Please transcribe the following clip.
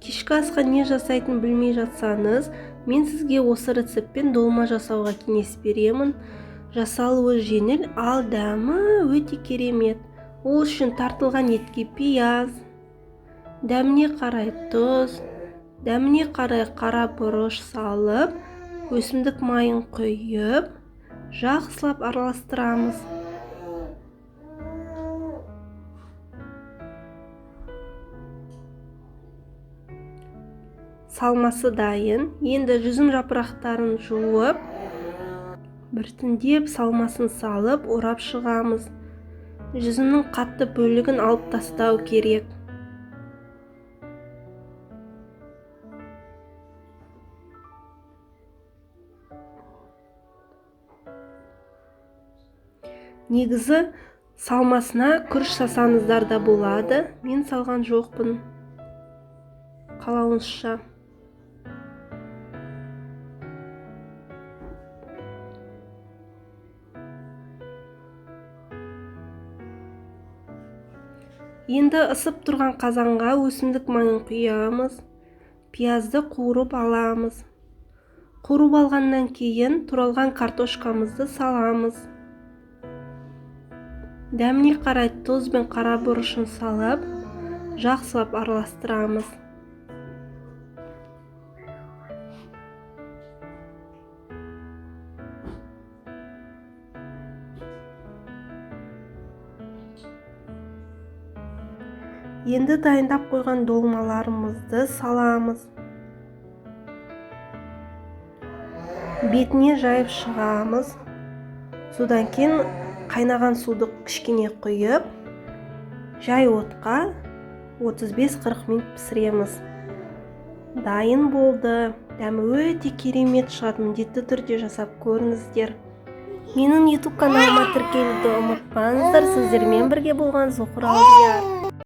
Кешкі асқа не жасайтын білмей жатсаңыз, мен сізге осы рецептпен долма жасауға кеңес беремін. Жасалуы жеңіл, ал дәмі өте керемет. Ол үшін тартылған етке пияз, дәміне қарай тұз, дәміне қарай қара бұрыш салып, өсімдік майын құйып, жақсылап араластырамыз. Салмасы дайын. Енді жүзім жапырақтарын жуып, біртіндеп салмасын салып, орап шығамыз. Жүзімнің қатты бөлігін алып тастау керек. Негізі салмасына күріш салсаңыздар да болады. Мен салған жоқпын. Қалауыңызша. Енді ысып тұрған қазанға өсімдік майын құямыз. Пиязды қуырып аламыз. Қуырып алғаннан кейін туралған картошкамызды саламыз. Дәміне қарай тұз бен қара бұрышын салып, жақсылап араластырамыз. Енді дайындап қойған долмаларымызды саламыз. Бетіне жайып шығамыз. Содан кейін қайнаған суды кішкене құйып, жай отқа 35-40 минут пісіреміз. Дайын болды. Дәмі өте керемет шығады. Міндетті түрде жасап көріңіздер. Менің YouTube каналыма тіркелуді ұмытпаңыздар. Сіздермен бірге болған Зухра Алдияр.